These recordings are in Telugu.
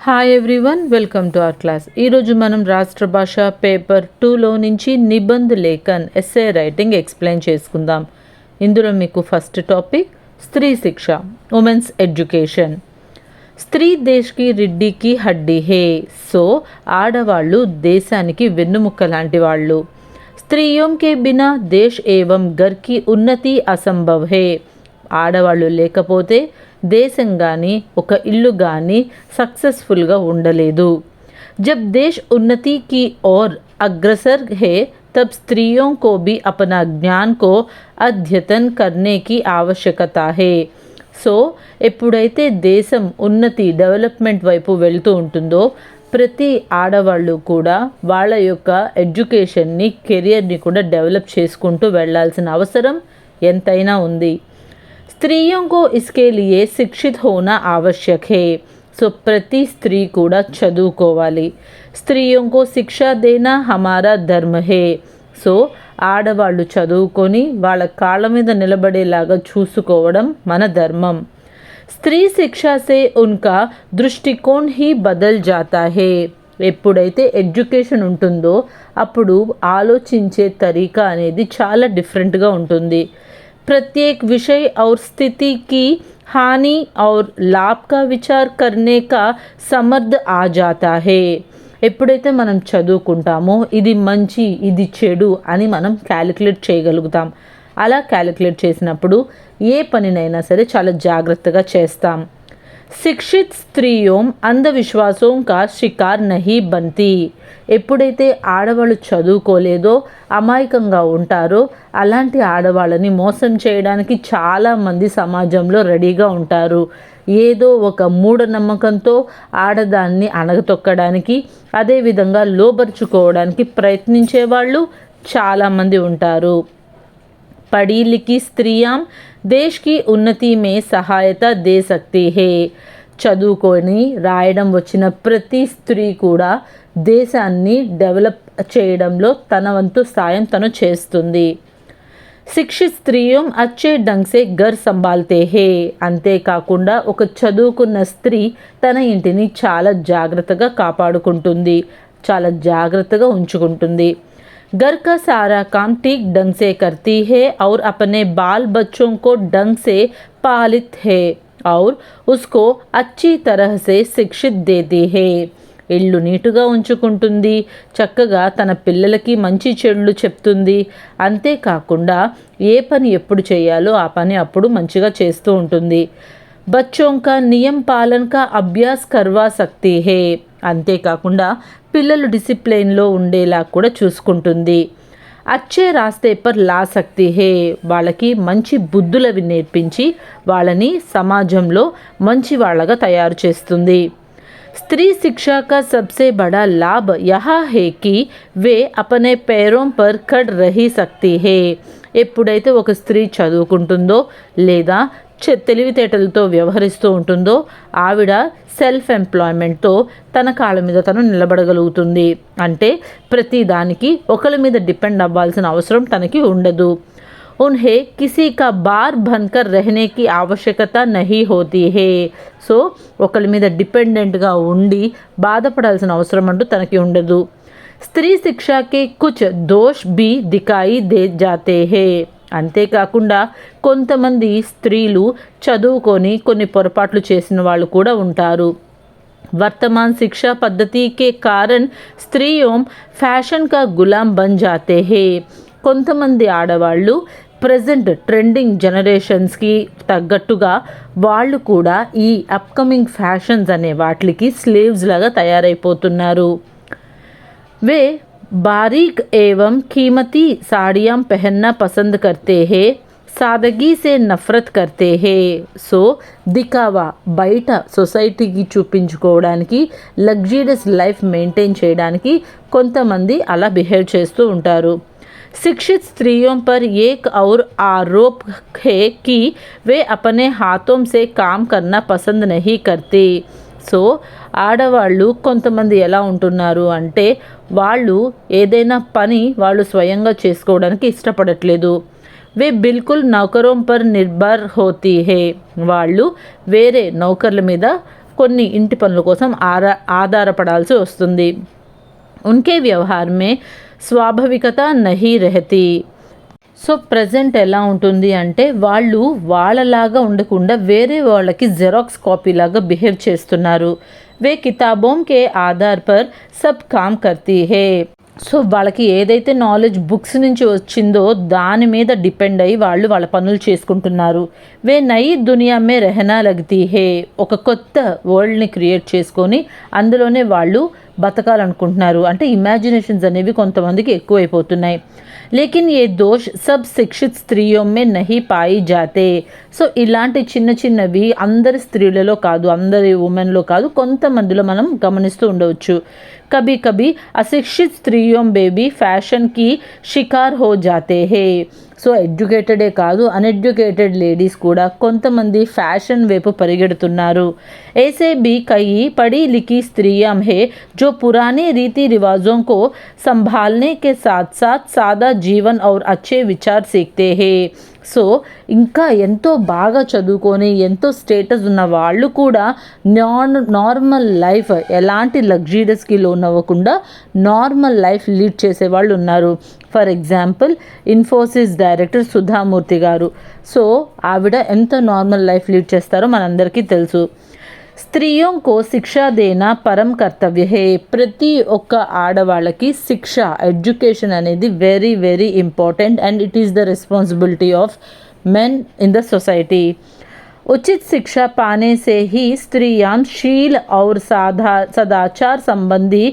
Hi everyone, welcome to our class. ఈరోజు మనం రాష్ట్ర భాష పేపర్ 2లో నుంచి నిబంధ లేఖన్ ఎస్ఏ రైటింగ్ ఎక్స్ప్లెయిన్ చేసుకుందాం. ఇందులో మీకు ఫస్ట్ టాపిక్ స్త్రీ శిక్ష, ఉమెన్స్ ఎడ్యుకేషన్. స్త్రీ దేశ్కి రిడ్డికి హడ్డీ హే. సో ఆడవాళ్ళు దేశానికి వెన్నుముక్క లాంటి వాళ్ళు. స్త్రీయోం కే బినా దేశ్ ఏవం ఘర్ కి ఉన్నతి అసంభవ్ హే. ఆడవాళ్ళు లేకపోతే దేశం కానీ ఒక ఇల్లు కానీ సక్సెస్ఫుల్గా ఉండలేదు. జబ్ దేశ్ ఉన్నతి की ओर अग्रसर है तब स्त्रियों को भी अपना ज्ञान को अद्यतन करने की आवश्यकता है. సో ఎప్పుడైతే దేశం ఉన్నతి డెవలప్మెంట్ వైపు వెళ్తూ ఉంటుందో ప్రతి ఆడవాళ్ళు కూడా వాళ్ళ యొక్క ఎడ్యుకేషన్ని కెరియర్ని కూడా డెవలప్ చేసుకుంటూ వెళ్ళాల్సిన అవసరం ఎంతైనా ఉంది. स्त्रियों को इसके लिए शिक्षित होना आवश्यक है. సో ప్రతి స్త్రీ కూడా చదువుకోవాలి. స్త్రీయోं को शिक्षा देना हमारा धर्म है. సో ఆడవాళ్ళు చదువుకొని వాళ్ళ కాళ్ళ మీద నిలబడేలాగా చూసుకోవడం మన ధర్మం. స్త్రీ శిక్షా సే ఉన్కా దృష్టికోణ్ హీ బదల్ జాతా హే. ఎప్పుడైతే ఎడ్యుకేషన్ ఉంటుందో అప్పుడు ఆలోచించే తరీకా అనేది చాలా డిఫరెంట్గా ఉంటుంది. प्रत्येक विषय और स्थिति की हानि और लाभ का विचार करने का समर्थ आ जाता है. ఎప్పుడైతే మనం చదువుకుంటామో ఇది మంచి ఇది చెడు అని మనం క్యాలిక్యులేట్ చేయగలుగుతాం. అలా క్యాలిక్యులేట్ చేసినప్పుడు ఏ పనినైనా సరే చాలా జాగ్రత్తగా చేస్తాం. శిక్షిత్ స్త్రీయోం అంధవిశ్వాసం కా షికార్ నహీ బంతి. ఎప్పుడైతే ఆడవాళ్ళు చదువుకోలేదో అమాయకంగా ఉంటారో అలాంటి ఆడవాళ్ళని మోసం చేయడానికి చాలామంది సమాజంలో రెడీగా ఉంటారు. ఏదో ఒక మూఢనమ్మకంతో ఆడదాన్ని అణగతొక్కడానికి అదేవిధంగా లోబరుచుకోవడానికి ప్రయత్నించే వాళ్ళు చాలామంది ఉంటారు. पढ़ी लिखी स्त्रियां देश की उन्नति में सहायता दे सकती है. చదువుకొని రాయడం వచ్చిన ప్రతి స్త్రీ కూడా దేశాన్ని డెవలప్ చేయడంలో తన వంతు సాయం తను చేస్తుంది. శిక్షిత్ స్త్రీయం అచ్చే ఢంగ్ సే ఘర్ సంభాల్తే హే. అంతేకాకుండా ఒక చదువుకున్న స్త్రీ తన ఇంటిని చాలా జాగ్రత్తగా కాపాడుకుంటుంది, చాలా జాగ్రత్తగా ఉంచుకుంటుంది. घर का सारा काम ठीक ढंग से करती है और अपने बाल बच्चों को ढंग से पालित है और उसको अच्छी तरह से शिक्षित देती है. ఇల్లు నీటుగా ఉంచుకుంటుంది, చక్కగా తన పిల్లలకి మంచి చెడులు చెప్తుంది. అంతేకాకుండా ఏ పని ఎప్పుడు చేయాలో ఆ పని అప్పుడు మంచిగా చేస్తూ ఉంటుంది. బచ్చోं का नियम पालन का अभ्यास करवा सकती है. అంతేకాకుండా పిల్లలు డిసిప్లైన్లో ఉండేలా కూడా చూసుకుంటుంది. అచ్చే రాస్తే పర్ లా సక్తి హే. వాళ్ళకి మంచి బుద్ధులవి నేర్పించి వాళ్ళని సమాజంలో మంచి వాళ్ళగా తయారు చేస్తుంది. స్త్రీ శిక్షా కా సబ్సే బడా లాభ్ యహా హే కి వే అపనే पैरों पर खड़ रही सकती है. ఎప్పుడైతే ఒక స్త్రీ చదువుకుంటుందో లేదా తెలివితేటలతో వ్యవహరిస్తూ ఉంటుందో ఆవిడ సెల్ఫ్ ఎంప్లాయ్మెంట్తో తన కాళ్ళ మీద తను నిలబడగలుగుతుంది. అంటే ప్రతి దానికి ఒకరి మీద డిపెండ్ అవ్వాల్సిన అవసరం తనకి ఉండదు. ఉన్హే కిసీ కా బార్ బన్కర్ రహనే కి ఆవశ్యకత నహీ హోతీ హే. సో ఒకరి మీద డిపెండెంట్గా ఉండి బాధపడాల్సిన అవసరం అంటూ తనకి ఉండదు. స్త్రీ శిక్షాకి కుచ్ దోష్ బి దికాయి దే జాతే హే. అంతేకాకుండా కొంతమంది స్త్రీలు చదువుకొని కొన్ని పొరపాట్లు చేసిన వాళ్ళు కూడా ఉంటారు. వర్తమాన్ శిక్షా పద్ధతి కే కారణ్ స్త్రీయోం ఫ్యాషన్ కా గులాం బన్ జాతే హే. కొంతమంది ఆడవాళ్ళు ప్రజెంట్ ట్రెండింగ్ జనరేషన్స్కి తగ్గట్టుగా వాళ్ళు కూడా ఈ అప్కమింగ్ ఫ్యాషన్స్ అనే వాటికి స్లేవ్స్ లాగా తయారైపోతున్నారు. వే बारीक एवं कीमती साड़ियाँ पहनना पसंद करते हैं, సాదగీ సే నఫరత్ కర్తే హే. సో దికావా బయట సొసైటీకి చూపించుకోవడానికి లగ్జరీస్ లైఫ్ మెయింటైన్ చేయడానికి కొంతమంది అలా బిహేవ్ చేస్తూ ఉంటారు. शिक्षित स्त्रियों पर एक और आरोप है कि वे अपने हाथों से काम करना पसंद नहीं करते. సో ఆడవాళ్ళు కొంతమంది ఎలా ఉంటున్నారు అంటే వాళ్ళు ఏదైనా పని వాళ్ళు స్వయంగా చేసుకోవడానికి ఇష్టపడట్లేదు. వే బిల్కుల్ నౌకరోం పర్ నిర్భర్ హోతీ హే. వాళ్ళు వేరే నౌకర్ల మీద కొన్ని ఇంటి పనుల కోసం ఆధారపడాల్సి వస్తుంది. ఉన్కే వ్యవహార్ మే స్వాభావికత నహీ రహతీ. సో ప్రజెంట్ ఎలా ఉంటుంది అంటే వాళ్ళు వాళ్ళలాగా ఉండకుండా వేరే వాళ్ళకి జెరాక్స్ కాపీ లాగా బిహేవ్ చేస్తున్నారు. వే కితాబోం కే ఆధార్ పర్ సబ్ కామ్ కర్తీ హే. సో వాళ్ళకి ఏదైతే నాలెడ్జ్ బుక్స్ నుంచి వచ్చిందో దాని మీద డిపెండ్ అయ్యి వాళ్ళు వాళ్ళ పనులు చేసుకుంటున్నారు. వే నయి దునియా మే రెహనా లగ్తీ హే. ఒక కొత్త వరల్డ్ని క్రియేట్ చేసుకొని అందులోనే వాళ్ళు బతకాలనుకుంటున్నారు. అంటే ఇమాజినేషన్స్ అనేవి కొంతమందికి ఎక్కువైపోతున్నాయి. లేకిన్ ఏ దోష్ సబ్ శిక్షిత్ స్త్రీయో మే నహీ పాయి జాతే. సో ఇలాంటి చిన్న చిన్నవి అందరి స్త్రీలలో కాదు, అందరి ఉమెన్లో కాదు, కొంతమందిలో మనం గమనిస్తూ ఉండవచ్చు. కభీ కభీ అశిక్షిత్ స్త్రీయోం బేబీ ఫ్యాషన్కి షికార్ హో జాతే హే. సో ఎడ్యుకేటెడే కాదు, అన్ఎడ్యుకేటెడ్ లేడీస్ కూడా కొంతమంది ఫ్యాషన్ వైపు పరిగెడుతున్నారు. ऐसे भी कई पढ़ी लिखी स्त्रियां हैं जो पुराने रीति रिवाजों को संभालने के साथ साथ सादा जीवन और अच्छे विचार सीखते हैं. సో ఇంకా ఎంతో బాగా చదువుకొని ఎంతో స్టేటస్ ఉన్న వాళ్ళు కూడా నార్మల్ లైఫ్, ఎలాంటి లగ్జరీస్కి లోన్ అవ్వకుండా నార్మల్ లైఫ్ లీడ్ చేసే వాళ్ళు ఉన్నారు. For example Infosys director Sudha Murthy గారు. సో ఆవిడ ఎంత నార్మల్ లైఫ్ లీడ్ చేస్తారో మనందరికీ తెలుసు. స్త్రీయోం కో శిక్ష దేనా పరం కర్తవ్య హే. ప్రతి ఒక్క ఆడవాళ్ళకి శిక్ష, ఎడ్యుకేషన్ అనేది very very important and it is the responsibility of men in the society. उचित शिक्षा पाने से ही स्त्रियां शील और सदाचार संबंधी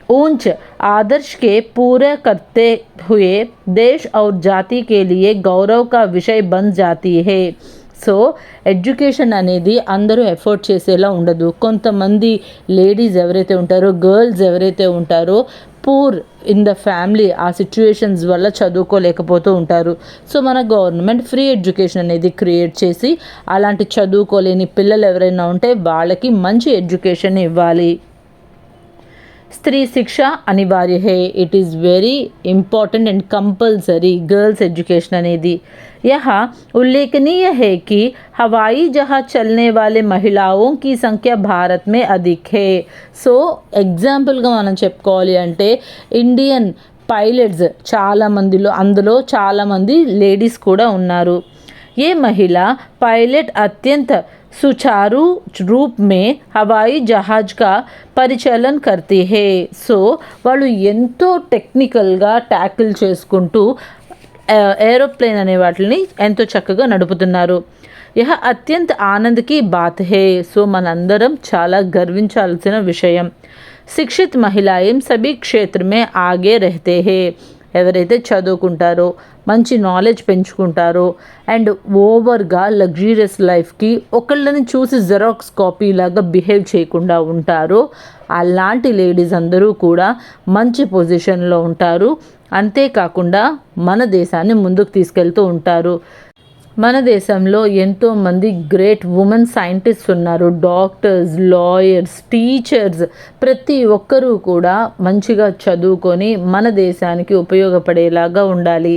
ऊंच आदर्श के पूरे करते हुए देश और जाति के लिए गौरव का विषय बन जाती है. సో ఎడ్యుకేషన్ అనేది అందరూ ఎఫర్ట్ చేసేలా ఉండదు. కొంతమంది లేడీస్ ఎవరైతే ఉంటారో, గర్ల్స్ ఎవరైతే ఉంటారో, పూర్ ఇన్ ద ఫ్యామిలీ ఆ సిచ్యువేషన్స్ వల్ల చదువుకోలేకపోతూ ఉంటారు. సో మన గవర్నమెంట్ ఫ్రీ ఎడ్యుకేషన్ అనేది క్రియేట్ చేసి అలాంటి చదువుకోలేని పిల్లలు ఎవరైనా ఉంటే వాళ్ళకి మంచి ఎడ్యుకేషన్ ఇవ్వాలి. స్త్రీ శిక్ష అనివార్య హే. It is very important and compulsory girls education అనేది. यहाँ उल्लेखनीय है कि हवाई जहाज चलने वाले महिलाओं की संख्या भारत में अधिक है. సో ఎగ్జాంపుల్గా మనం చెప్పుకోవాలి అంటే ఇండియన్ పైలట్స్ చాలామందిలో అందులో చాలామంది లేడీస్ కూడా ఉన్నారు. ఏ మహిళ పైలట్ అత్యంత సుచారు రూప్ మే హవాయి జహాజ్ కా పరిచలన్ కర్తీ హే. సో వాళ్ళు ఎంతో టెక్నికల్గా ట్యాకిల్ చేసుకుంటూ ఏరోప్లేన్ అనే వాటిని ఎంతో చక్కగా నడుపుతున్నారు. యహ అత్యంత ఆనందకి బాత్ హే. సో మనందరం చాలా గర్వించాల్సిన విషయం. శిక్షిత్ మహిళాయం సభీ క్షేత్రమే ఆగే రహతే హే. ఎవరైతే చదువుకుంటారో, మంచి నాలెడ్జ్ పెంచుకుంటారో అండ్ ఓవర్గా లగ్జరియస్ లైఫ్కి ఒకళ్ళని చూసి జెరాక్స్ కాపీ లాగా బిహేవ్ చేయకుండా ఉంటారో అలాంటి లేడీస్ అందరూ కూడా మంచి పొజిషన్లో ఉంటారు. అంతేకాకుండా మన దేశాన్ని ముందుకు తీసుకెళ్తూ ఉంటారు. మన దేశంలో ఎంతోమంది గ్రేట్ ఉమెన్ సైంటిస్ట్స్ ఉన్నారు. డాక్టర్స్, లాయర్స్, టీచర్స్, ప్రతి ఒక్కరూ కూడా మంచిగా చదువుకొని మన దేశానికి ఉపయోగపడేలాగా ఉండాలి.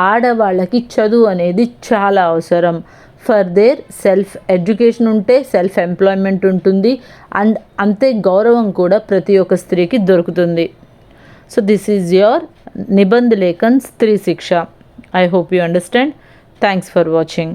ఆడవాళ్ళకి చదువు అనేది చాలా అవసరం. ఫర్ దేర్ సెల్ఫ్ ఎడ్యుకేషన్ ఉంటే సెల్ఫ్ ఎంప్లాయ్మెంట్ ఉంటుంది అండ్ అంతే గౌరవం కూడా ప్రతి ఒక్క స్త్రీకి దొరుకుతుంది. సో దిస్ ఈజ్ యువర్ నిబంధ్ లేఖన్ స్త్రీ శిక్ష. I hope you understand. Thanks for watching.